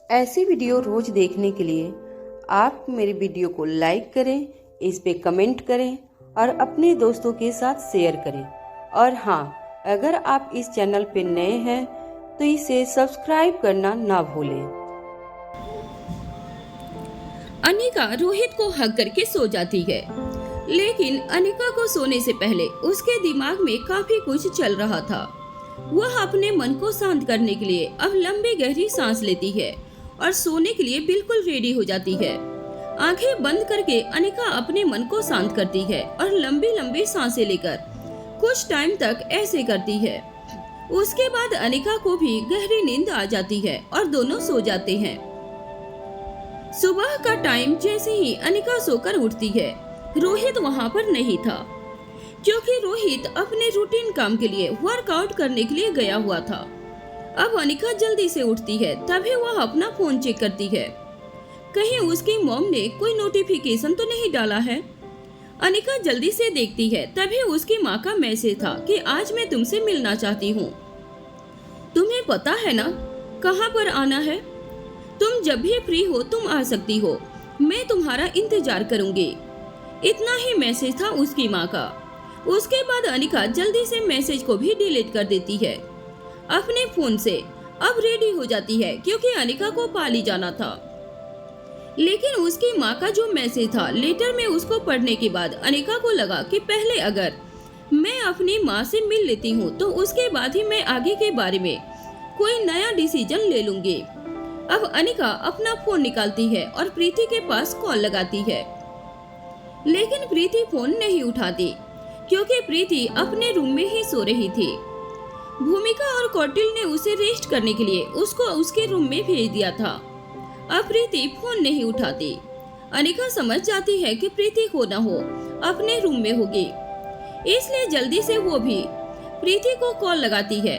ऐसी वीडियो रोज देखने के लिए आप मेरे वीडियो को लाइक करें, इस पे कमेंट करें और अपने दोस्तों के साथ शेयर करें। और हाँ, अगर आप इस चैनल पे नए हैं तो इसे सब्सक्राइब करना ना भूलें। अनिका रोहित को हक करके सो जाती है, लेकिन अनिका को सोने से पहले उसके दिमाग में काफी कुछ चल रहा था। वह अपने मन को शांत करने के लिए अब लंबी गहरी सांस लेती है और सोने के लिए बिल्कुल रेडी हो जाती है। आंखें बंद करके अनिका अपने मन को शांत करती है और लंबी लंबी सांसें लेकर कुछ टाइम तक ऐसे करती है। उसके बाद अनिका को भी गहरी नींद आ जाती है और दोनों सो जाते हैं। सुबह का टाइम जैसे ही अनिका सोकर उठती है, रोहित वहाँ पर नहीं था, क्योंकि रोहित अपने रूटीन काम के लिए वर्कआउट करने के लिए गया हुआ था। अब अनिका जल्दी से उठती है, तभी वह अपना फोन चेक करती है, कहीं उसकी मॉम ने कोई नोटिफिकेशन तो नहीं डाला है। अनिका जल्दी से देखती है, तभी उसकी माँ का मैसेज था कि आज मैं तुमसे मिलना चाहती हूँ। तुम्हें पता है ना कहाँ पर आना है? तुम जब भी फ्री हो तुम आ सकती हो, मैं तुम्हारा इंतजार करूंगी। इतना ही मैसेज था उसकी माँ का। उसके बाद अनिका जल्दी से मैसेज को भी डिलीट कर देती है अपने फोन से। अब रेडी हो जाती है क्योंकि अनिका को पाली जाना था। लेकिन उसकी माँ का जो मैसेज था लेटर में, उसको पढ़ने के बाद अनिका को लगा कि पहले अगर मैं अपनी माँ से मिल लेती हूँ तो उसके बाद ही मैं आगे के बारे में कोई नया डिसीजन ले लूंगी। अब अनिका अपना फोन निकालती है और प्रीति के पास कॉल लगाती है, लेकिन प्रीति फोन नहीं उठाती क्योंकि प्रीति अपने रूम में ही सो रही थी। भूमिका और कौटिल ने उसे रेस्ट करने के लिए उसको उसके रूम में भेज दिया था। अब प्रीति फोन नहीं उठाती। अनिका समझ जाती है कि प्रीति हो न हो अपने रूम में होगी, इसलिए जल्दी से वो भी प्रीति को कॉल लगाती है।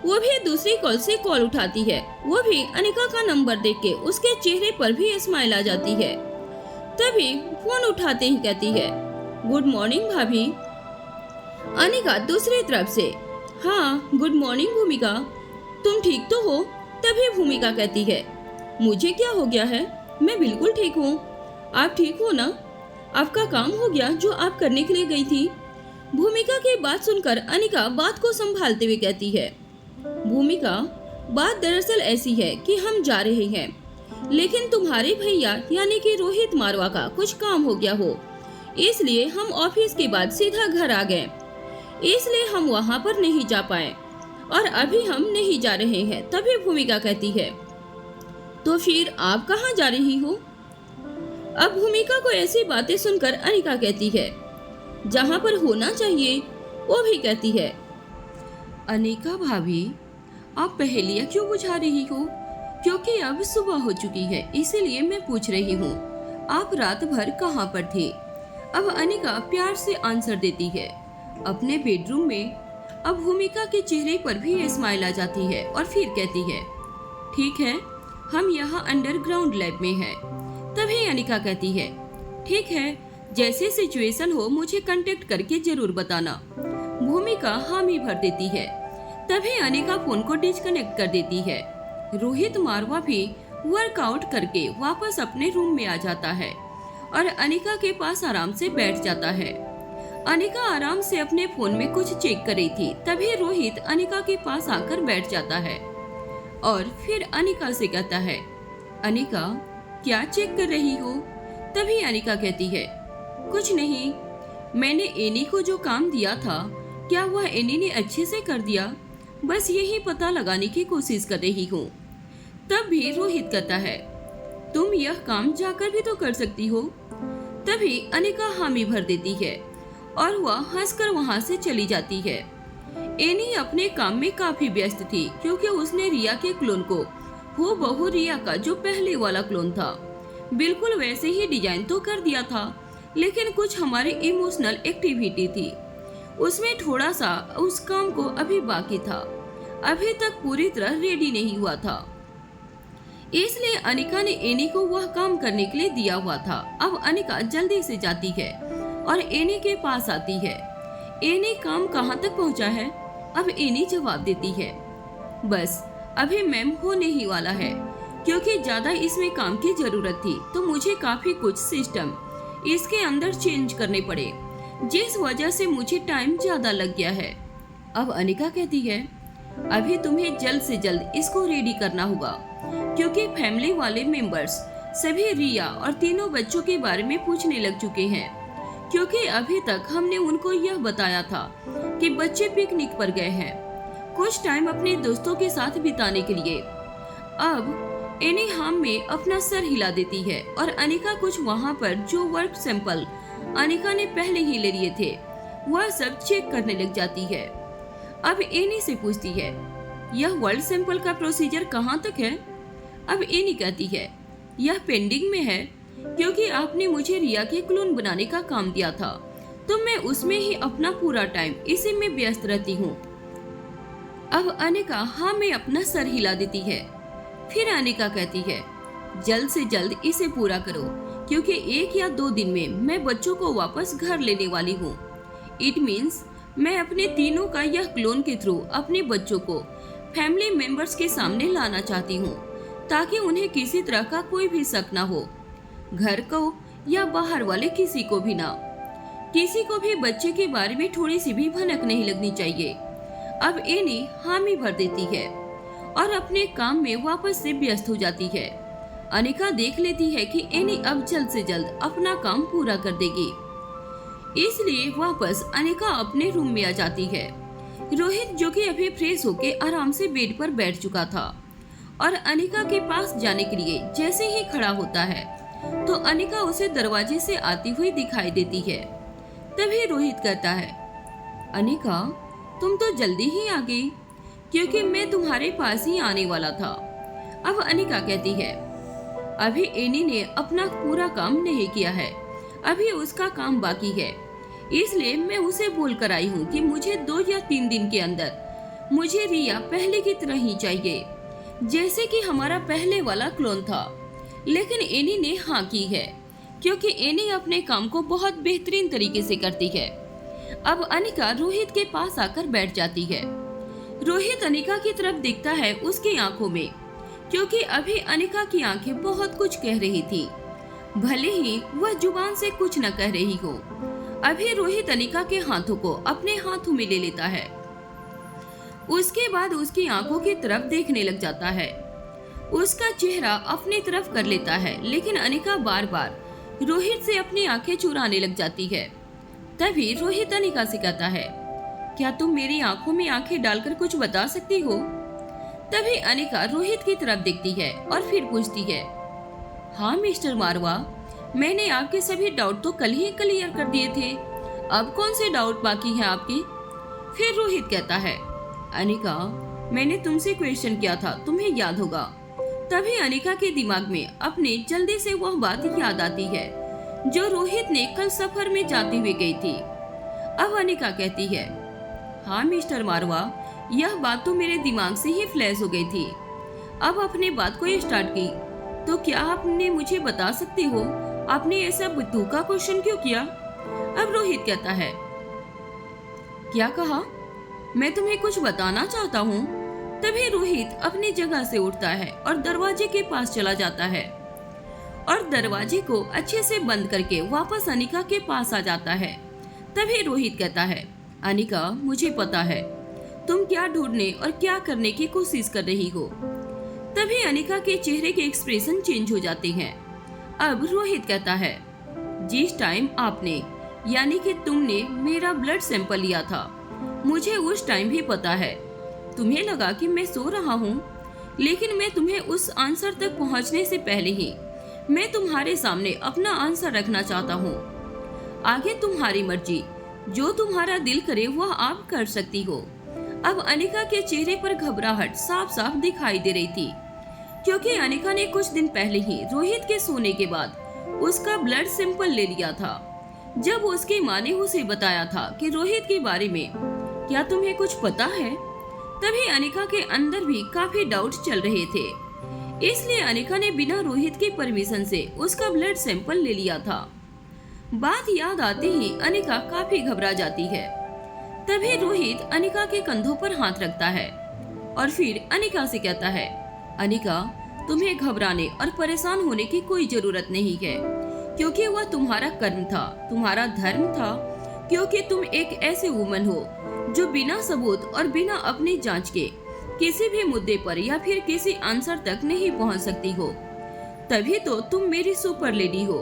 वो भी दूसरी कॉल से कॉल उठाती है। वो भी अनिका का नंबर देख के उसके चेहरे पर भी स्माइल आ जाती है। तभी फोन उठाते ही कहती है, गुड मॉर्निंग भाभी। अनिका दूसरी तरफ से, हाँ गुड मॉर्निंग भूमिका, तुम ठीक तो हो? तभी भूमिका कहती है, मुझे क्या हो गया है, मैं बिल्कुल ठीक हूँ। आप ठीक हो ना? आपका काम हो गया जो आप करने के लिए गई थी? भूमिका की बात सुनकर अनिका बात को संभालते हुए कहती है, भूमिका बात दरअसल ऐसी है कि हम जा रहे हैं, लेकिन तुम्हारे भैया यानी कि रोहित मारवा का कुछ काम हो गया हो, इसलिए हम ऑफिस के बाद सीधा घर आ गए, इसलिए हम वहाँ पर नहीं जा पाए और अभी हम नहीं जा रहे हैं। तभी भूमिका कहती है, तो फिर आप कहाँ जा रही हो? अब भूमिका को ऐसी बातें सुनकर अनिका कहती है, जहाँ पर होना चाहिए। वो भी कहती है, अनिका भाभी आप पहेलियाँ क्यों बुझा रही हो? क्योंकि अब सुबह हो चुकी है, इसीलिए मैं पूछ रही हूँ आप रात भर कहाँ पर थे? अब अनिका प्यार से आंसर देती है, अपने बेडरूम में। अब भूमिका के चेहरे पर भी स्माइल आ जाती है और फिर कहती है, ठीक है हम यहाँ अंडरग्राउंड लैब में हैं। तभी अनिका कहती है, ठीक है जैसे सिचुएशन हो मुझे कांटेक्ट करके जरूर बताना। भूमिका हामी भर देती है। तभी अनिका फोन को डिस्कनेक्ट कर देती है। रोहित मारवा भी वर्कआउट करके वापस अपने रूम में आ जाता है और अनिका के पास आराम से बैठ जाता है। अनिका आराम से अपने फोन में कुछ चेक कर रही थी, तभी रोहित अनिका के पास आकर बैठ जाता है और फिर अनिका से कहता है, अनिका क्या चेक कर रही हो? तभी अनिका कहती है, कुछ नहीं, मैंने एनी को जो काम दिया था क्या वह एनी ने अच्छे से कर दिया, बस यही पता लगाने की कोशिश कर रही हूँ। तब भी रोहित कहता है, तुम यह काम जाकर भी तो कर सकती हो। तभी अनिका हामी भर देती है और वह हंसकर वहाँ से चली जाती है। एनी अपने काम में काफी व्यस्त थी क्योंकि उसने रिया के क्लोन को हूबहू रिया का जो पहले वाला क्लोन था बिल्कुल वैसे ही डिजाइन तो कर दिया था, लेकिन कुछ हमारी इमोशनल एक्टिविटी थी उसमें, थोड़ा सा उस काम को अभी बाकी था, अभी तक पूरी तरह रेडी नहीं हुआ था, इसलिए अनिका ने एनी को वह काम करने के लिए दिया हुआ था। अब अनिका जल्दी से जाती है और एनी के पास आती है। एनी काम कहाँ तक पहुँचा है? अब एनी जवाब देती है, बस अभी मैम होने ही वाला है, क्योंकि ज्यादा इसमें काम की जरूरत थी तो मुझे काफी कुछ सिस्टम इसके अंदर चेंज करने पड़े, जिस वजह से मुझे टाइम ज्यादा लग गया है। अब अनिका कहती है, अभी तुम्हें जल्द से जल्द इसको रेडी करना होगा, क्योंकि फैमिली वाले मेंबर्स सभी रिया और तीनों बच्चों के बारे में पूछने लग चुके हैं, क्योंकि अभी तक हमने उनको यह बताया था कि बच्चे पिकनिक पर गए हैं कुछ टाइम अपने दोस्तों के साथ बिताने के लिए। अब एनी हाम में अपना सर हिला देती है और अनिका कुछ वहाँ पर जो वर्क सैंपल अनिका ने पहले ही ले लिए थे वह सब चेक करने लग जाती है। अब एनी से पूछती है, यह वर्ल्ड सैंपल का प्रोसीजर कहाँ तक है? अब एनी कहती है, यह पेंडिंग में है, क्योंकि आपने मुझे रिया के क्लोन बनाने का काम दिया था तो मैं उसमें ही अपना पूरा टाइम इसी में व्यस्त रहती हूँ। अब अनिका हाँ में अपना सर हिला देती है। फिर अनिका कहती है, जल्द से जल्द इसे पूरा करो, क्योंकि 1 या 2 दिन में मैं बच्चों को वापस घर लेने वाली हूँ। इट मीन्स मैं अपने तीनों का यह क्लोन के थ्रू अपने बच्चों को फैमिली मेंबर्स के सामने लाना चाहती हूँ, ताकि उन्हें किसी तरह का कोई भी शक ना हो, घर को या बाहर वाले किसी को भी ना। किसी को भी बच्चे के बारे में थोड़ी सी भी भनक नहीं लगनी चाहिए। अब एनी हामी भर देती है और अपने काम में वापस से व्यस्त हो जाती है। अनिका देख लेती है कि एनी अब जल्द से जल्द अपना काम पूरा कर देगी, इसलिए वापस अनिका अपने रूम में आ जाती है। रोहित, जो कि अभी फ्रेश होके आराम से बेड पर बैठ चुका था और अनिका के पास जाने के लिए जैसे ही खड़ा होता है तो अनिका उसे दरवाजे से आती हुई दिखाई देती है। तभी रोहित कहता है, अनिका तुम तो जल्दी ही आ गई, क्योंकि मैं तुम्हारे पास ही आने वाला था। अब अनिका कहती है, अभी एनी ने अपना पूरा काम नहीं किया है, अभी उसका काम बाकी है, इसलिए मैं उसे बोल कर आई हूँ कि मुझे 2 या 3 दिन के अंदर मुझे रिया पहले की तरह ही चाहिए, जैसे कि हमारा पहले वाला क्लोन था। लेकिन एनी ने हाँ की है, क्योंकि एनी अपने काम को बहुत बेहतरीन तरीके से करती है। अब अनिका रोहित के पास आकर बैठ जाती है। रोहित अनिका की तरफ देखता है उसकी आंखों में, क्योंकि अभी अनिका की आंखें बहुत कुछ कह रही थी, भले ही वह जुबान से कुछ न कह रही हो। अभी रोहित अनिका के हाथों को अपने हाथों में ले लेता है, उसके बाद उसकी आंखों की तरफ देखने लग जाता है, उसका चेहरा अपनी तरफ कर लेता है। लेकिन अनिका बार बार रोहित से अपनी आंखें चुराने लग जाती है। तभी रोहित अनिका से कहता है, क्या तुम मेरी आंखों में आंखें डालकर कुछ बता सकती हो? तभी अनिका रोहित की तरफ देखती है और फिर पूछती है, हाँ मिस्टर मारवा, मैंने आपके सभी डाउट तो कल ही क्लियर कर दिए थे, अब कौन से डाउट बाकी हैं आपके? फिर रोहित कहता है, अनिका मैंने तुमसे क्वेश्चन किया था, तुम्हें याद होगा। तभी अनिका के दिमाग में अपने जल्दी से वह बात याद आती है जो रोहित ने कल सफर में जाते हुए गई थी। अब अनिका कहती है, हाँ मिस्टर मारवा, यह बात तो मेरे दिमाग से ही फ्लैश हो गई थी। अब अपने बात को स्टार्ट की, तो क्या आपने मुझे बता सकते हो आपने ऐसा बुद्धू का क्वेश्चन क्यों किया? अब रोहित कहता है, क्या कहा? मैं तुम्हें कुछ बताना चाहता हूँ। तभी रोहित अपनी जगह से उठता है और दरवाजे के पास चला जाता है और दरवाजे को अच्छे से बंद करके वापस अनिका के पास आ जाता है। तभी रोहित कहता है, अनिका मुझे पता है तुम क्या ढूंढने और क्या करने की कोशिश कर रही हो। तभी अनिका के चेहरे के एक्सप्रेशन चेंज हो जाते हैं। अब रोहित कहता है, जिस टाइम आपने यानी कि तुमने मेरा ब्लड सैंपल लिया था, मुझे उस टाइम भी पता है। तुम्हें लगा कि मैं सो रहा हूँ, लेकिन मैं तुम्हें उस आंसर तक पहुँचने से पहले ही मैं तुम्हारे सामने अपना आंसर रखना चाहता हूँ। आगे तुम्हारी मर्जी, जो तुम्हारा दिल करे वह आप कर सकती हो। अब अनिका के चेहरे पर घबराहट साफ साफ दिखाई दे रही थी, क्योंकि अनिका ने कुछ दिन पहले ही रोहित के सोने के बाद उसका ब्लड सैंपल ले लिया था। जब उसकी माँ ने उसे बताया था कि रोहित के बारे में क्या तुम्हें कुछ पता है, तभी अनिका के अंदर भी काफी डाउट चल रहे थे। इसलिए अनिका ने बिना रोहित की परमिशन से उसका ब्लड सैंपल ले लिया था। बात याद आते ही अनिका काफी घबरा जाती है। तभी रोहित अनिका के कंधों पर हाथ रखता है और फिर अनिका से कहता है, अनिका तुम्हें घबराने और परेशान होने की कोई जरूरत नहीं है, क्योंकि वह तुम्हारा कर्म था, तुम्हारा धर्म था, क्योंकि तुम एक ऐसे वुमन हो जो बिना सबूत और बिना अपनी जांच के किसी भी मुद्दे पर या फिर किसी आंसर तक नहीं पहुंच सकती हो। तभी तो तुम मेरी सुपर लेडी हो।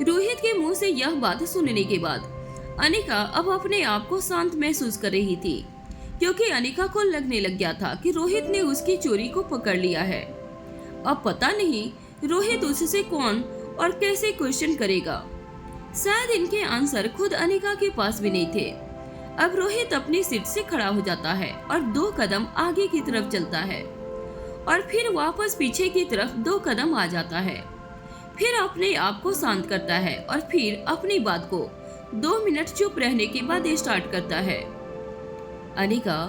रोहित के मुंह से यह बात सुनने के बाद अनिका अब अपने आप को शांत महसूस कर रही थी, क्योंकि अनिका को लगने लग गया था कि रोहित ने उसकी चोरी को पकड़ लिया है। अब पता नहीं रोहित उससे कौन और कैसे क्वेश्चन करेगा। शायद इनके आंसर खुद अनिका के पास भी नहीं थे। अब रोहित अपनी सीट से खड़ा हो जाता है और 2 कदम आगे की तरफ चलता है और फिर वापस पीछे की तरफ 2 कदम आ जाता है। फिर अपने आप को शांत करता है और फिर अपनी बात को 2 मिनट चुप रहने के बाद स्टार्ट करता है। अनिका,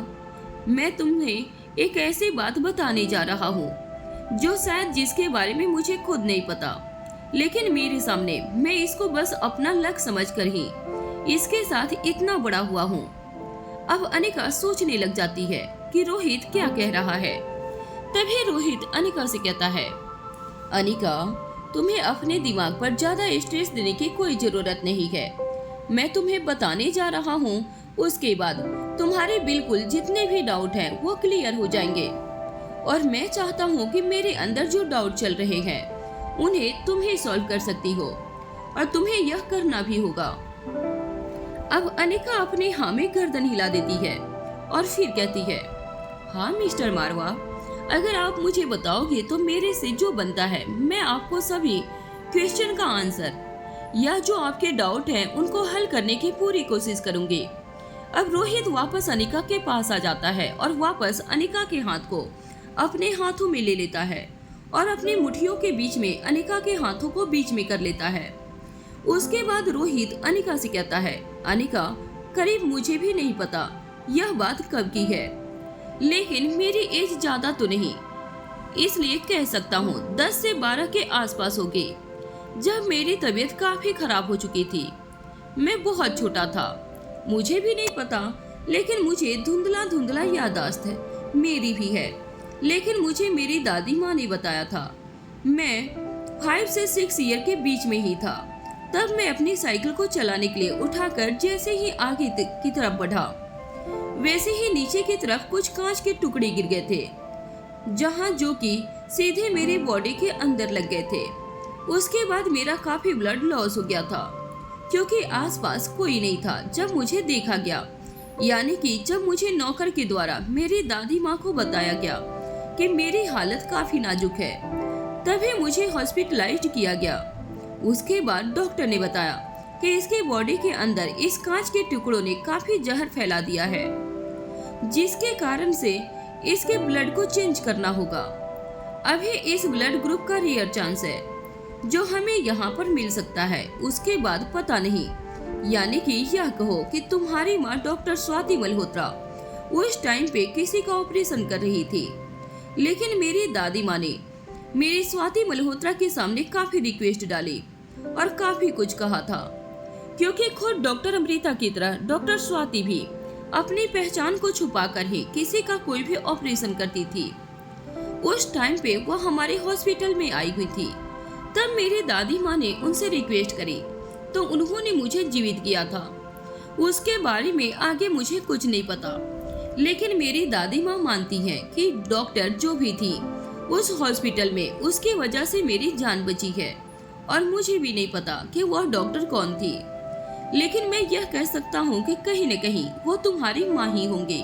मैं तुम्हें एक ऐसी बात बताने जा रहा हूँ जो शायद जिसके बारे में मुझे खुद नहीं पता, लेकिन मेरे सामने मैं इसको बस अपना लक समझकर ही इसके साथ इतना बड़ा हुआ हूँ। अब अनिका सोचने लग जाती है कि रोहित क्या कह रहा है। तभी रोहित अनिका से कहता है, अनिका, तुम्हें अपने दिमाग पर ज्यादा स्ट्रेस देने की कोई जरूरत नहीं है। मैं तुम्हें बताने जा रहा हूँ, उसके बाद तुम्हारे बिल्कुल जितने भी डाउट हैं वो क्लियर हो जाएंगे। और मैं चाहता हूँ कि मेरे अंदर जो डाउट चल रहे हैं उन्हें तुम ही सॉल्व कर सकती हो, और तुम्हें यह करना भी होगा। अब अनिका अपने हाँ में गर्दन हिला देती है और फिर कहती है, हाँ मिस्टर मारवा, अगर आप मुझे बताओगे तो मेरे से जो बनता है मैं आपको सभी क्वेश्चन का आंसर या जो आपके डाउट हैं उनको हल करने की पूरी कोशिश करूंगी। अब रोहित वापस अनिका के पास आ जाता है और वापस अनिका के हाथ को अपने हाथों में ले लेता है और अपनी मुट्ठियों के बीच में अनिका के हाथों को बीच में कर लेता है। उसके बाद रोहित अनिका से कहता है, अनिका, करीब मुझे भी नहीं पता यह बात कब की है, लेकिन मेरी एज ज्यादा तो नहीं, इसलिए कह सकता हूँ 10 से 12 के आसपास होगी, जब मेरी तबीयत काफी खराब हो चुकी थी। मैं बहुत छोटा था, मुझे भी नहीं पता, लेकिन मुझे धुंधला धुंधला याददाश्त है, मेरी भी है, लेकिन मुझे मेरी दादी माँ ने बताया था। मैं 5 से 6 ईयर के बीच में ही था। तब मैं अपनी साइकिल को चलाने के लिए उठाकर जैसे ही आगे की तरफ बढ़ा, वैसे ही नीचे की तरफ कुछ कांच के टुकड़े गिर गए थे, जहां जो कि सीधे मेरे बॉडी के अंदर लग गए थे। उसके बाद मेरा काफी ब्लड लॉस हो गया था, क्योंकि आसपास कोई नहीं था जब मुझे देखा गया, यानी कि जब मुझे नौकर के द्वारा मेरी दादी माँ को बताया गया कि मेरी हालत काफी नाजुक है, तभी मुझे हॉस्पिटलाइज्ड किया गया। उसके बाद डॉक्टर ने बताया कि इसके बॉडी के अंदर इस कांच के टुकड़ों ने काफी जहर फैला दिया है, जिसके कारण से इसके ब्लड को चेंज करना होगा। अभी इस ब्लड ग्रुप का रेयर चांस है जो हमें यहाँ पर मिल सकता है, उसके बाद पता नहीं। यानी कि यह कहो कि तुम्हारी माँ डॉक्टर स्वाति मल्होत्रा उस टाइम पे किसी का ऑपरेशन कर रही थी, लेकिन मेरी दादी माँ ने मेरी स्वाति मल्होत्रा के सामने काफी रिक्वेस्ट डाली और काफी कुछ कहा था, क्योंकि खुद डॉक्टर अमृता की तरह डॉक्टर स्वाति भी अपनी पहचान को छुपाकर ही किसी का कोई भी ऑपरेशन करती थी। उस टाइम पे वो हमारे हॉस्पिटल में आई हुई थी। तब मेरी दादी माँ ने उनसे रिक्वेस्ट करी तो उन्होंने मुझे जीवित किया था। उसके बारे में आगे मुझे कुछ नहीं पता, लेकिन मेरी दादी माँ मानती हैं कि डॉक्टर जो भी थी उस हॉस्पिटल में, उसकी वजह से मेरी जान बची है। और मुझे भी नहीं पता कि वह डॉक्टर कौन थी, लेकिन मैं यह कह सकता हूँ कि कहीं न कहीं वो तुम्हारी माँ ही होंगी,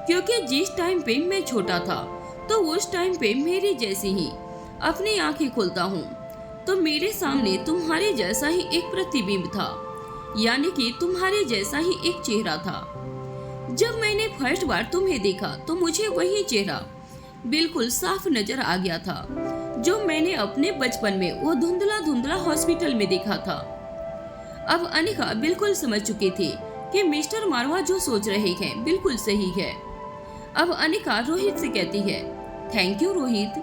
क्योंकि जिस टाइम पे मैं छोटा था तो उस टाइम पे मेरी जैसी ही अपनी आंखें खोलता हूँ तो मेरे सामने तुम्हारे जैसा ही एक प्रतिबिंब था, यानी कि तुम्हारे जैसा ही एक चेहरा था। जब मैंने फर्स्ट बार तुम्हें देखा तो मुझे वही चेहरा बिल्कुल साफ नजर आ गया था जो मैंने अपने बचपन में वो धुंधला धुंधला हॉस्पिटल में देखा था। अब अनिका बिल्कुल समझ चुकी थी कि मिस्टर मारवा जो सोच रहे हैं बिल्कुल सही है। अब अनिका रोहित से कहती है, थैंक यू रोहित,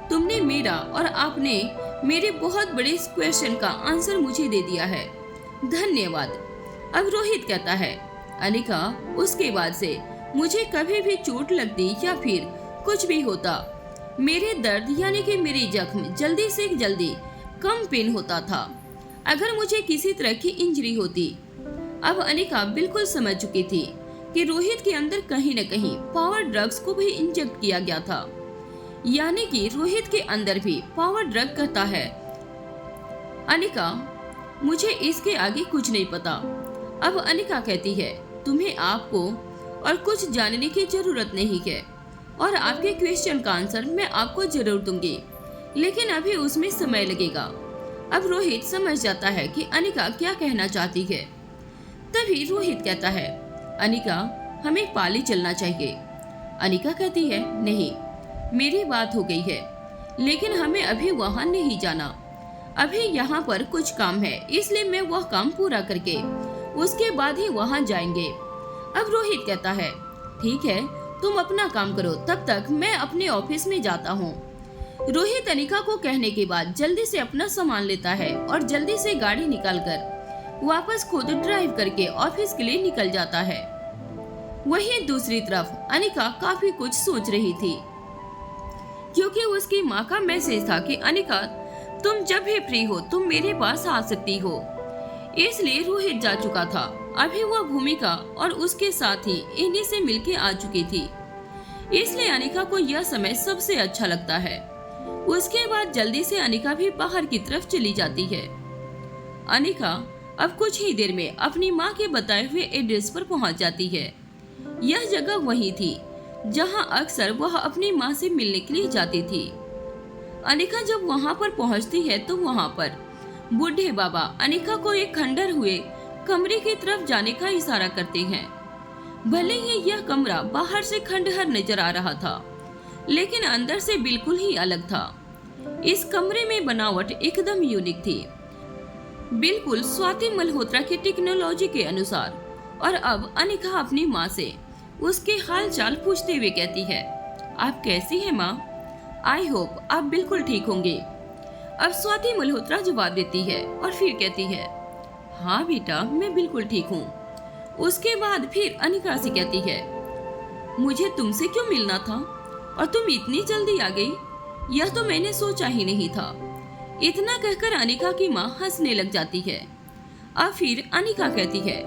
तुमने मेरा और आपने मेरे बहुत बड़े क्वेश्चन का आंसर मुझे दे दिया है, धन्यवाद। अब रोहित कहता है, अनिका, उसके बाद से मुझे कभी भी चोट लगती या फिर कुछ भी होता मेरे दर्द यानी कि मेरी जख्म जल्दी से जल्दी कम पेन होता था अगर मुझे किसी तरह की इंजरी होती। अब अनिका बिल्कुल समझ चुकी थी कि रोहित के अंदर कहीं न कहीं पावर ड्रग्स को भी इंजेक्ट किया गया था, यानी कि रोहित के अंदर भी पावर ड्रग करता है। अनिका, मुझे इसके आगे कुछ नहीं पता। अब अनिका कहती है, तुम्हें आपको और कुछ जानने की जरूरत नहीं है और आपके क्वेश्चन का आंसर मैं आपको जरूर दूंगी, लेकिन अभी उसमें समय लगेगा। अब रोहित समझ जाता है कि अनिका क्या कहना चाहती है। तभी रोहित कहता है, अनिका, हमें पाली चलना चाहिए। अनिका कहती है, नहीं, मेरी बात हो गई है, लेकिन हमें अभी वहाँ नहीं जाना। अभी यहाँ पर कुछ काम है, इसलिए मैं वह काम पूरा करके उसके बाद ही वहाँ जाएंगे। अब रोहित कहता है, ठीक है, तुम अपना काम करो, तब तक मैं अपने ऑफिस में जाता हूँ। रोहित अनिका को कहने के बाद जल्दी से अपना सामान लेता है और जल्दी से गाड़ी निकालकर वापस खुद ड्राइव करके ऑफिस के लिए निकल जाता है। वहीं दूसरी तरफ अनिका काफी कुछ सोच रही थी, क्योंकि उसकी माँ का मैसेज था कि अनिका, तुम जब भी फ्री हो तुम मेरे पास आ सकती हो। इसलिए रोहित जा चुका था। अभी वह भूमिका और उसके साथ ही इन्हीं से मिलके आ चुकी थी, इसलिए अनिका को यह समय सबसे अच्छा लगता है। उसके बाद जल्दी से अनिका भी बाहर की तरफ चली जाती है। अनिका अब कुछ ही देर में अपनी माँ के बताए हुए एड्रेस पर पहुँच जाती है। यह जगह वही थी जहाँ अक्सर वह अपनी माँ से मिलने के लिए जाती थी। अनिका जब वहाँ पर पहुँचती है तो वहाँ पर बूढ़े बाबा अनिका को एक खंडर हुए कमरे की तरफ जाने का इशारा करते हैं। भले ही यह कमरा बाहर से खंडहर नजर आ रहा था, लेकिन अंदर से बिल्कुल ही अलग था। इस कमरे में बनावट एकदम यूनिक थी, बिल्कुल स्वाति मल्होत्रा की टेक्नोलॉजी के अनुसार। और अब अनिका अपनी माँ से उसके हाल चाल पूछते हुए कहती है, आप कैसी हैं माँ? आई होप आप बिल्कुल ठीक होंगे। अब स्वाति मल्होत्रा जवाब देती है और फिर कहती है, हाँ बेटा, मैं बिल्कुल ठीक हूँ। उसके बाद फिर अनिका से कहती है, मुझे तुमसे क्यों मिलना था और तुम इतनी जल्दी आ गई, यह तो मैंने सोचा ही नहीं था। इतना कहकर अनिका की माँ हंसने लग जाती है। अब फिर अनिका कहती है,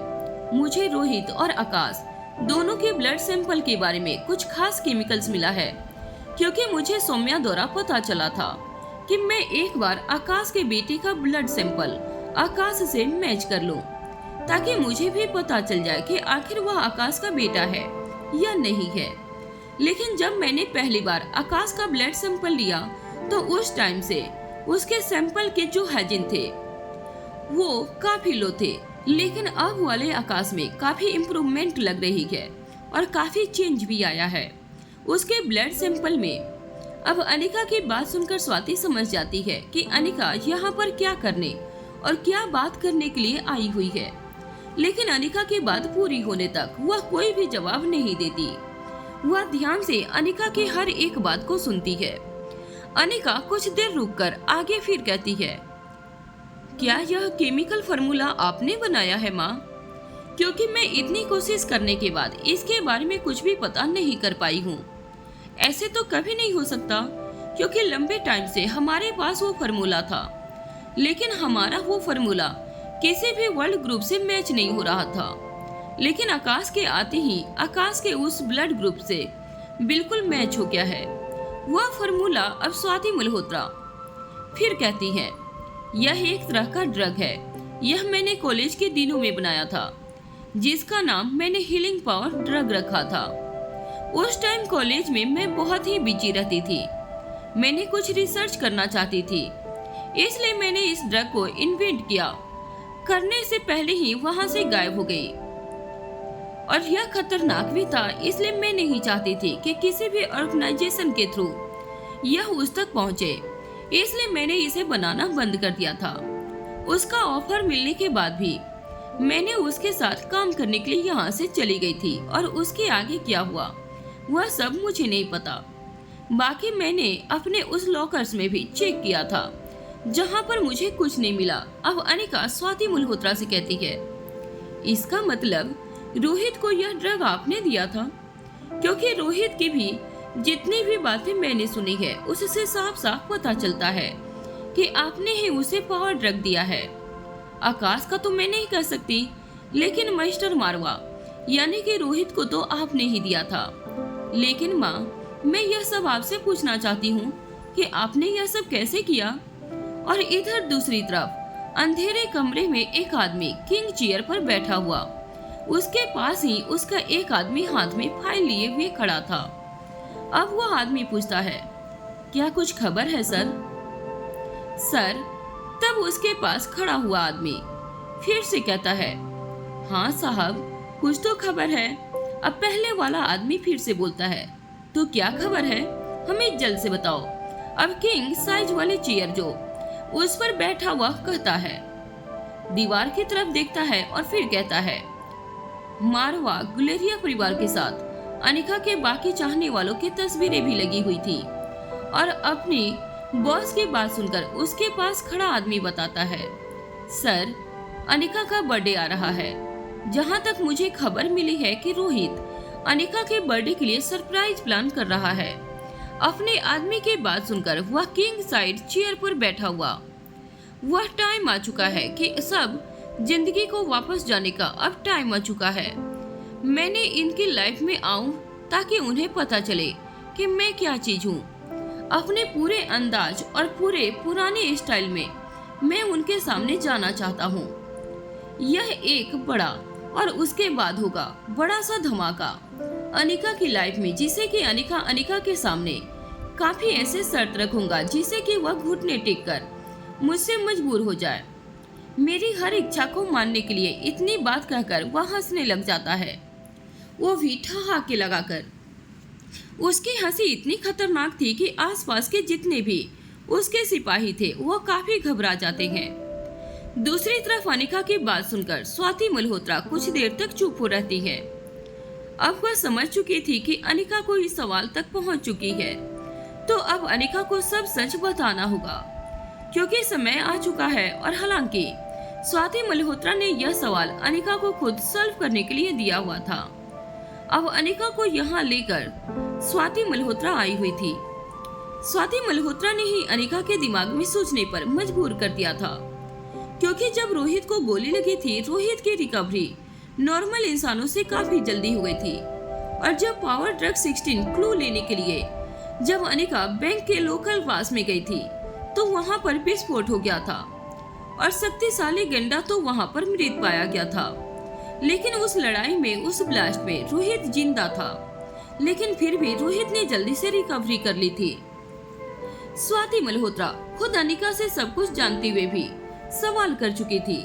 मुझे रोहित और आकाश दोनों के ब्लड सैंपल के बारे में कुछ खास केमिकल्स मिला है, क्योंकि मुझे सौम्या द्वारा पता चला था कि मैं एक बार आकाश के बेटे का ब्लड सैंपल आकाश से मैच कर लूं, ताकि मुझे भी पता चल जाए कि आखिर वह आकाश का बेटा है या नहीं है। लेकिन जब मैंने पहली बार आकाश का ब्लड सैंपल लिया तो उस टाइम से उसके सैंपल के जो हाइजीन थे वो काफी लो थे, लेकिन अब वाले आकाश में काफी इम्प्रूवमेंट लग रही है और काफी चेंज भी आया है उसके ब्लड सैंपल में। अब अनिका की बात सुनकर स्वाति समझ जाती है कि अनिका यहाँ पर क्या करने और क्या बात करने के लिए आई हुई है, लेकिन अनिका की बात पूरी होने तक वह कोई भी जवाब नहीं देती। वह ध्यान से अनिका की हर एक बात को सुनती है। अनिका कुछ देर रुककर आगे फिर कहती है, क्या यह केमिकल फार्मूला आपने बनाया है माँ? क्योंकि मैं इतनी कोशिश करने के बाद इसके बारे में कुछ भी पता नहीं कर पाई हूँ। ऐसे तो कभी नहीं हो सकता, क्योंकि लंबे टाइम से हमारे पास वो फार्मूला था, लेकिन हमारा वो फार्मूला किसी भी वर्ल्ड ग्रुप से मैच नहीं हो रहा था। लेकिन आकाश के आते ही आकाश के उस ब्लड ग्रुप से बिल्कुल मैच हो गया है वह फार्मूला। अब स्वाति मल्होत्रा फिर कहती है, यह एक तरह का ड्रग है, यह मैंने कॉलेज के दिनों में बनाया था, जिसका नाम मैंने हीलिंग पावर ड्रग रखा था। उस टाइम कॉलेज में मैं बहुत ही बिजी रहती थी, मैंने कुछ रिसर्च करना चाहती थी, इसलिए मैंने इस ड्रग को इन्वेंट किया। करने से पहले ही वहां से गायब हो गई और यह खतरनाक भी था, इसलिए मैं नहीं चाहती थी कि किसी भी ऑर्गेनाइजेशन के थ्रू यह उस तक पहुंचे, इसलिए मैंने इसे बनाना बंद कर दिया था। उसका ऑफर मिलने के बाद भी मैंने उसके साथ काम करने के लिए यहाँ से चली गई थी और उसके आगे क्या हुआ वह सब मुझे नहीं पता। बाकी मैंने अपने उस लॉकर्स में भी चेक किया था, जहाँ पर मुझे कुछ नहीं मिला। अब अनिका स्वाति मल्होत्रा से कहती है, इसका मतलब रोहित को यह ड्रग आपने दिया था, क्योंकि रोहित की भी जितनी भी बातें मैंने सुनी है उससे साफ साफ पता चलता है कि आपने ही उसे पावर ड्रग दिया है। आकाश का तो मैं नहीं कह सकती, लेकिन मिस्टर मारवा यानी कि रोहित को तो आपने ही दिया था। लेकिन माँ, मैं यह सब आपसे पूछना चाहती हूँ कि आपने यह सब कैसे किया? और इधर दूसरी तरफ अंधेरे कमरे में एक आदमी किंग चेयर पर बैठा हुआ, उसके पास ही उसका एक आदमी हाथ में फाइल लिए हुए खड़ा था। अब वह आदमी पूछता है, क्या कुछ खबर है सर? सर, तब उसके पास खड़ा हुआ आदमी फिर से कहता है, हाँ साहब, कुछ तो खबर है। अब पहले वाला आदमी फिर से बोलता है, तो क्या खबर है, हमें जल्द से बताओ। अब किंग साइज वाले चेयर जो उस पर बैठा हुआ कहता है, दीवार की तरफ देखता है और फिर कहता है, मारवा गुलेरिया परिवार के साथ अनिका के बाकी चाहने वालों की तस्वीरें भी लगी हुई थी। और अपनी बॉस की बात सुनकर उसके पास खड़ा आदमी बताता है, सर, अनिका का बर्थडे आ रहा है। जहाँ तक मुझे खबर मिली है कि रोहित अनिका के बर्थडे के लिए सरप्राइज प्लान कर रहा है। अपने आदमी की बात सुनकर वह किंग साइड चेयर पर बैठा हुआ, वह टाइम आ चुका है कि सब जिंदगी को वापस जाने का अब टाइम आ चुका है। मैंने इनकी लाइफ में आऊं ताकि उन्हें पता चले कि मैं क्या चीज हूँ। अपने पूरे अंदाज और पूरे पुराने स्टाइल में मैं उनके सामने जाना चाहता हूँ। यह एक बड़ा और उसके बाद होगा बड़ा सा धमाका अनिका की लाइफ में, जिसे कि अनिका के सामने काफी ऐसे शर्त रखूंगा जिसे कि वह घुटने टेक कर मुझसे मजबूर हो जाए। मेरी हर इच्छा को मानने के लिए इतनी बात कहकर वह हंसने लग जाता है, वो भी ठहाके लगाकर। उसकी हंसी इतनी खतरनाक थी कि आसपास के जितने भी उसके सिपाही थे वो काफी घबरा जाते हैं। दूसरी तरफ अनिका की बात सुनकर स्वाति मल्होत्रा कुछ देर तक चुप हो रहती है। अब वह समझ चुकी थी कि अनिका को इस सवाल तक पहुंच चुकी है, तो अब अनिका को सब सच बताना होगा क्योंकि समय आ चुका है। और हालांकि स्वाति मल्होत्रा ने यह सवाल अनिका को खुद सॉल्व करने के लिए दिया हुआ था, अब अनिका को यहाँ लेकर स्वाति मल्होत्रा आई हुई थी। स्वाति मल्होत्रा ने ही अनिका के दिमाग में सोचने पर मजबूर कर दिया था, क्योंकि जब रोहित को गोली लगी थी, रोहित की रिकवरी नॉर्मल इंसानों से काफी जल्दी हो गई थी। और जब पावर ड्रग 16 क्लू लेने के लिए जब अनिका बैंक के लोकल पास में गई थी, तो वहाँ पर विस्फोट हो गया था और शक्तिशाली गेंडा तो वहाँ पर मृत पाया गया था। लेकिन उस लड़ाई में, उस ब्लास्ट में रोहित जिंदा था, लेकिन फिर भी रोहित ने जल्दी से रिकवरी कर ली थी। स्वाति मल्होत्रा खुद अनिका से सब कुछ जानते हुए भी सवाल कर चुकी थी,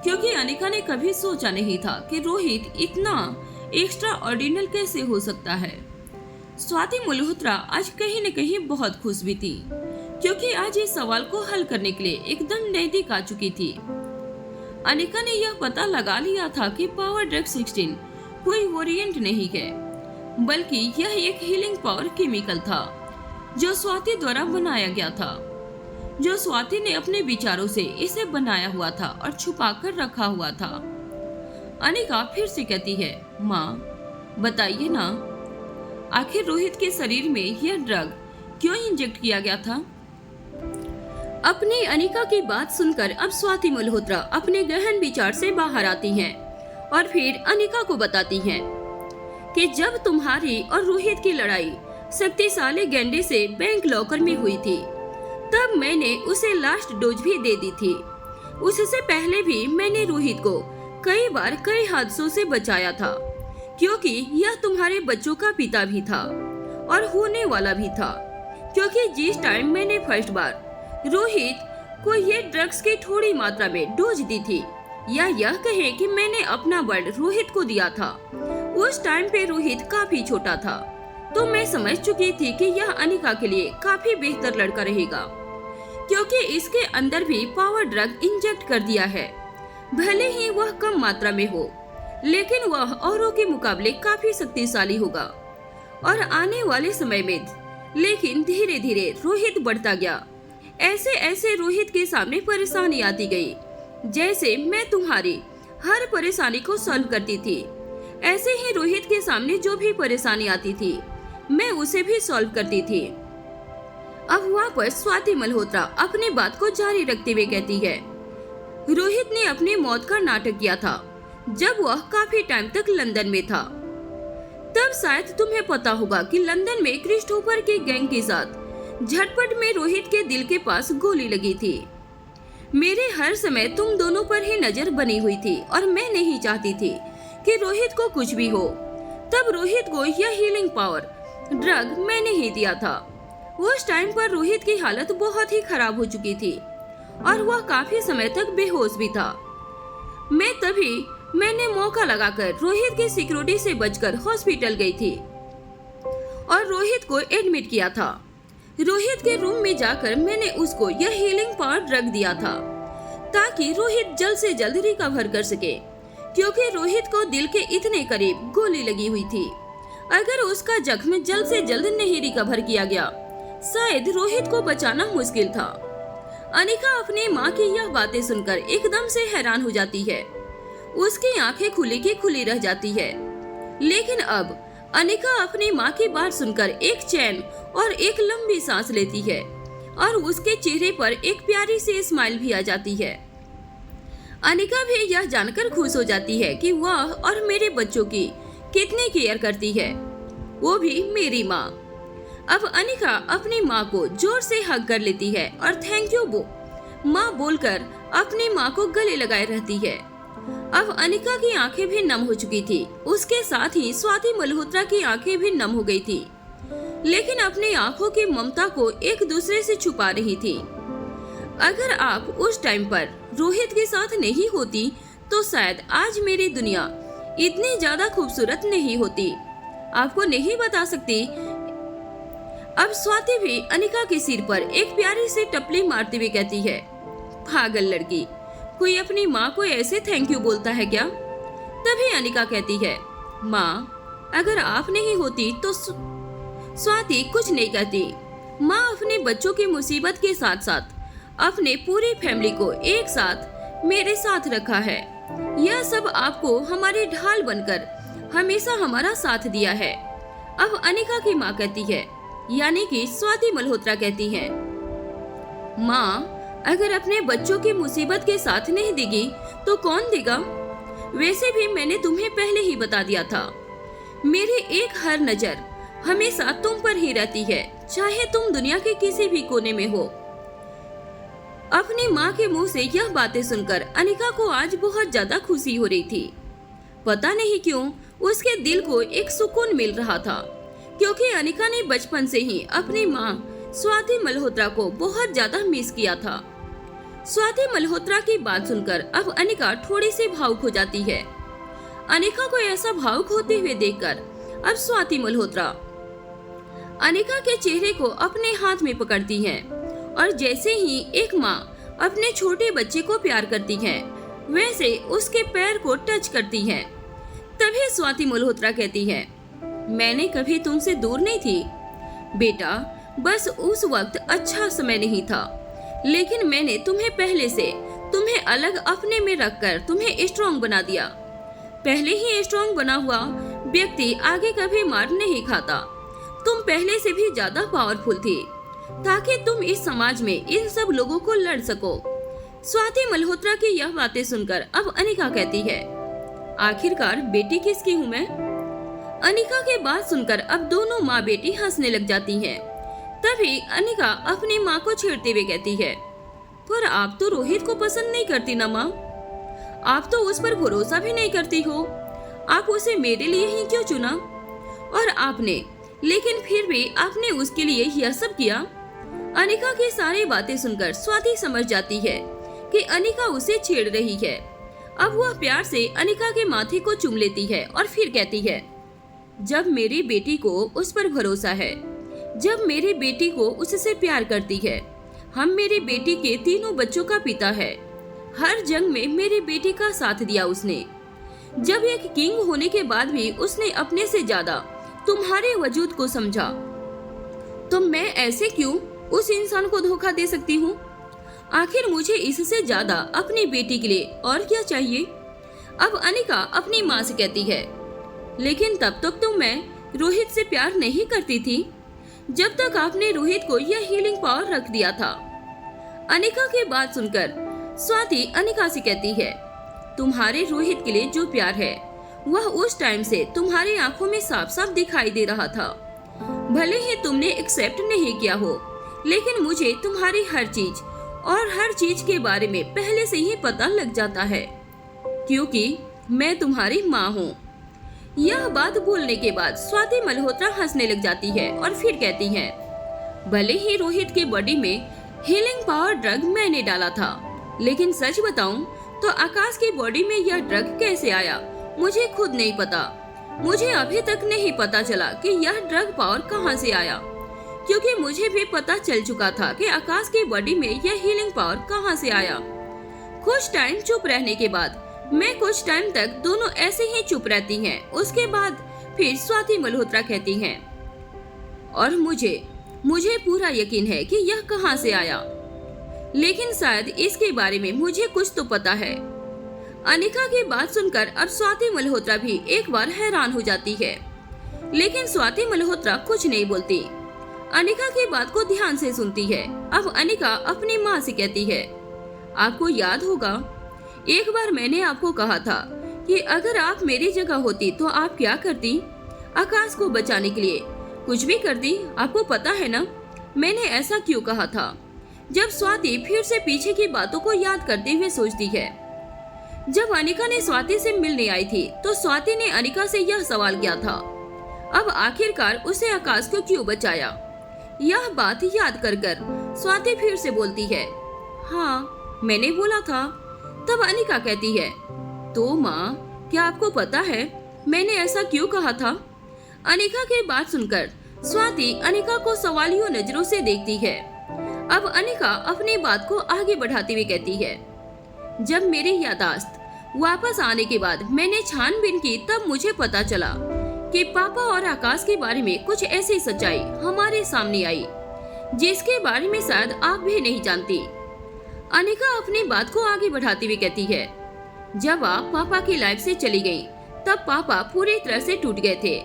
क्योंकि अनिका ने कभी सोचा नहीं था कि रोहित इतना एक्स्ट्रा ऑर्डिनल कैसे हो सकता है। स्वाति मल्होत्रा आज कहीं न कहीं बहुत खुश भी थी, क्योंकि आज इस सवाल को हल करने के लिए एकदम नजदीक आ चुकी थी। अनिका ने यह पता लगा लिया था कि पावर ड्रग 16 कोई वेरिएंट नहीं है, बल्कि यह एक हीलिंग पावर केमिकल था जो स्वाति द्वारा बनाया गया था, जो स्वाति ने अपने विचारों से इसे बनाया हुआ था और छुपा कर रखा हुआ था। अनिका फिर से कहती है, माँ बताइए ना, आखिर रोहित के शरीर में यह ड्रग क्यों इंजेक्ट किया गया था? अपनी अनिका की बात सुनकर अब स्वाति मल्होत्रा अपने गहन विचार से बाहर आती हैं और फिर अनिका को बताती हैं कि जब तुम्हारी और रोहित की लड़ाई शक्तिशाली गेंडे से बैंक लॉकर में हुई थी, तब मैंने उसे लास्ट डोज भी दे दी थी। उससे पहले भी मैंने रोहित को कई बार कई हादसों से बचाया था, क्योंकि यह तुम्हारे बच्चों का पिता भी था और होने वाला भी था। क्योंकि जिस टाइम मैंने फर्स्ट बार रोहित को ये ड्रग्स की थोड़ी मात्रा में डोज दी थी, या यह कहे कि मैंने अपना ब्लड रोहित को दिया था, उस टाइम पे रोहित काफी छोटा था, तो मैं समझ चुकी थी कि यह अनिका के लिए काफी बेहतर लड़का रहेगा, क्योंकि इसके अंदर भी पावर ड्रग इंजेक्ट कर दिया है। भले ही वह कम मात्रा में हो, लेकिन वह औरों के मुकाबले काफी शक्तिशाली होगा। और आने वाले समय में लेकिन धीरे धीरे रोहित बढ़ता गया। ऐसे ऐसे रोहित के सामने परेशानी आती गई, जैसे मैं तुम्हारी हर परेशानी को सॉल्व करती थी, ऐसे ही रोहित के सामने जो भी परेशानी आती थी मैं उसे भी सॉल्व करती थी। अब वहाँ पर स्वाति मल्होत्रा अपनी बात को जारी रखते हुए कहती है, रोहित ने अपनी मौत का नाटक किया था जब वह काफी टाइम तक लंदन में था। तब शायद तुम्हें पता होगा कि लंदन में क्रिस्टोफर के गैंग के साथ झटपट में रोहित के दिल के पास गोली लगी थी। मेरे हर समय तुम दोनों पर ही नजर बनी हुई थी और मैं नहीं चाहती थी कि रोहित को कुछ भी हो। तब रोहित को यह हीलिंग पावर ड्रग मैंने ही दिया था। उस टाइम पर रोहित की हालत बहुत ही खराब हो चुकी थी और वह काफी समय तक बेहोश भी था। मैंने मौका लगाकर रोहित की सिक्योरिटी से बचकर हॉस्पिटल गई थी और रोहित को एडमिट किया था। रोहित के रूम में जाकर मैंने उसको यह हीलिंग पावर ड्रग दिया था ताकि रोहित जल्द से जल्द रिकवर कर सके, क्योंकि रोहित को दिल के इतने करीब गोली लगी हुई थी। अगर उसका जख्म जल्द से जल्द नहीं रिकवर किया गया, शायद रोहित को बचाना मुश्किल था। अनिका अपनी माँ की यह बातें सुनकर एकदम से हैरान हो जाती है। उसकी आंखें खुली की खुली रह जाती है। लेकिन अब अनिका अपनी माँ की बात सुनकर एक चैन और एक लंबी सांस लेती है और उसके चेहरे पर एक प्यारी सी स्माइल भी आ जाती है। अनिका भी यह जानकर खुश हो जाती है कि वह और मेरे बच्चों की कितनी केयर करती है, वो भी मेरी माँ। अब अनिका अपनी माँ को जोर से हग कर लेती है और थैंक यू माँ बोलकर अपनी माँ को गले लगाए रहती है। अब अनिका की आंखें भी नम हो चुकी थी, उसके साथ ही स्वाति मल्होत्रा की आंखें भी नम हो गई थी, लेकिन अपनी आंखों की ममता को एक दूसरे से छुपा रही थी। अगर आप उस टाइम पर रोहित के साथ नहीं होती तो शायद आज मेरी दुनिया इतनी ज्यादा खूबसूरत नहीं होती। आपको नहीं बता सकती। अब स्वाति भी अनिका के सिर पर एक प्यारी सी टपली मारते हुए कहती है, पागल लड़की, कोई अपनी माँ को ऐसे थैंक यू बोलता है क्या? तभी अनिका कहती है, माँ अगर आप नहीं होती तो स्वाति कुछ नहीं कहती। माँ अपने बच्चों की मुसीबत के साथ साथ अपने पूरी फैमिली को एक साथ मेरे साथ रखा है। यह सब आपको हमारी ढाल बनकर हमेशा हमारा साथ दिया है। अब अनिका की माँ कहती है, यानी कि स्वाति मल्होत्रा कहती है, माँ अगर अपने बच्चों की मुसीबत के साथ नहीं देगी तो कौन देगा? वैसे भी मैंने तुम्हें पहले ही बता दिया था, मेरी एक हर नजर हमेशा तुम पर ही रहती है, चाहे तुम दुनिया के किसी भी कोने में हो। अपनी माँ के मुंह से यह बातें सुनकर अनिका को आज बहुत ज्यादा खुशी हो रही थी। पता नहीं क्यों उसके दिल को एक सुकून मिल रहा था, क्योंकि अनिका ने बचपन से ही अपनी माँ स्वाति मल्होत्रा को बहुत ज्यादा मिस किया था। स्वाति मल्होत्रा की बात सुनकर अब अनिका थोड़ी सी भावुक हो जाती है। अनिका को ऐसा भावुक होते हुए देखकर अब स्वाति मल्होत्रा अनिका के चेहरे को अपने हाथ में पकड़ती है और जैसे ही एक माँ अपने छोटे बच्चे को प्यार करती है, वैसे उसके पैर को टच करती है। तभी स्वाति मल्होत्रा कहती है, मैंने कभी तुमसे दूर नहीं थी बेटा, बस उस वक्त अच्छा समय नहीं था, लेकिन मैंने तुम्हें पहले से तुम्हें अलग अपने में रखकर तुम्हें स्ट्रॉन्ग बना दिया। पहले ही स्ट्रॉन्ग बना हुआ व्यक्ति आगे कभी मार नहीं खाता। तुम पहले से भी ज्यादा पावरफुल थी ताकि तुम इस समाज में इन सब लोगों को लड़ सको। स्वाति मल्होत्रा की यह बातें सुनकर अब अनिका कहती है, आखिरकार बेटी किसकी हूँ मैं? अनिका की बात सुनकर अब दोनों माँ बेटी हंसने लग जाती हैं। तभी अनिका अपनी माँ को छेड़ते हुए कहती है, पर आप तो रोहित को पसंद नहीं करती ना माँ, आप तो उस पर भरोसा भी नहीं करती हो। आप उसे मेरे लिए ही क्यों चुना? और आपने, लेकिन फिर भी आपने उसके लिए यह सब किया। अनिका की सारी बातें सुनकर स्वाति समझ जाती है कि अनिका उसे छेड़ रही है। अब वह प्यार से अनिका के माथे को चूम लेती है और फिर कहती है, जब मेरी बेटी को उस पर भरोसा है, जब मेरी बेटी को उससे प्यार करती है, हम मेरी बेटी के तीनों बच्चों का पिता है। हर जंग में मेरी बेटी का साथ दिया उसने। जब एक किंग होने के बाद भी उसने अपने से ज्यादा तुम्हारे वजूद को समझा, तो मैं ऐसे क्यों उस इंसान को धोखा दे सकती हूँ? आखिर मुझे इससे ज्यादा अपनी बेटी के लिए और क्या चाहिए? अब अनिका अपनी माँ से कहती है, लेकिन तब तक तो मैं रोहित से प्यार नहीं करती थी जब तक आपने रोहित को यह हीलिंग पावर रख दिया था। अनिका की बात सुनकर स्वाति अनिका से कहती है, तुम्हारे रोहित के लिए जो प्यार है वह उस टाइम से तुम्हारी आंखों में साफ साफ दिखाई दे रहा था। भले ही तुमने एक्सेप्ट नहीं किया हो, लेकिन मुझे तुम्हारी हर चीज और हर चीज के बारे में पहले से ही पता लग जाता है, क्योंकि मैं तुम्हारी माँ हूँ। यह बात बोलने के बाद स्वाति मल्होत्रा हंसने लग जाती है और फिर कहती है, भले ही रोहित के बॉडी में हीलिंग पावर ड्रग मैंने डाला था, लेकिन सच बताऊं तो आकाश की बॉडी में यह ड्रग कैसे आया मुझे खुद नहीं पता। मुझे अभी तक नहीं पता चला कि यह ड्रग पावर कहां से आया, क्योंकि मुझे भी पता चल चुका था कि आकाश की बॉडी में यह हीलिंग पावर कहां से आया। कुछ टाइम चुप रहने के बाद मैं कुछ टाइम तक दोनों ऐसे ही चुप रहती हैं। उसके बाद फिर स्वाति मल्होत्रा कहती हैं, और मुझे पूरा यकीन है कि यह कहां से आया, लेकिन शायद इसके बारे में मुझे कुछ तो पता है। अनिका की बात सुनकर अब स्वाति मल्होत्रा भी एक बार हैरान हो जाती है, लेकिन स्वाति मल्होत्रा कुछ नहीं बोलती। अनिका की बात को ध्यान से सुनती है। अब अनिका अपनी माँ से कहती है, आपको याद होगा एक बार मैंने आपको कहा था कि अगर आप मेरी जगह होती तो आप क्या करती? आकाश को बचाने के लिए कुछ भी करती, आपको पता है ना मैंने ऐसा क्यों कहा था। जब स्वाति फिर से पीछे की बातों को याद करते हुए सोचती है, जब अनिका ने स्वाति से मिलने आई थी तो स्वाति ने अनिका से यह सवाल किया था, अब आखिरकार उसे आकाश को क्यों बचाया। यह बात याद कर स्वाति फिर से बोलती है, हाँ मैंने बोला था। तब अनिका कहती है, तो माँ क्या आपको पता है मैंने ऐसा क्यों कहा था? अनिका की बात सुनकर स्वाति अनिका को सवालियों नजरों से देखती है। अब अनिका अपनी बात को आगे बढ़ाते हुए कहती है, जब मेरी याददाश्त वापस आने के बाद मैंने छानबीन की तब मुझे पता चला कि पापा और आकाश के बारे में कुछ ऐसी सच्चाई हमारे सामने आई जिसके बारे में शायद आप भी नहीं जानती। अनिका अपनी बात को आगे बढ़ाती हुई कहती है, जब आप पापा की लाइफ से चली गईं, तब पापा पूरी तरह से टूट गए थे।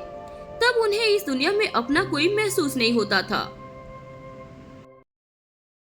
तब उन्हें इस दुनिया में अपना कोई महसूस नहीं होता था।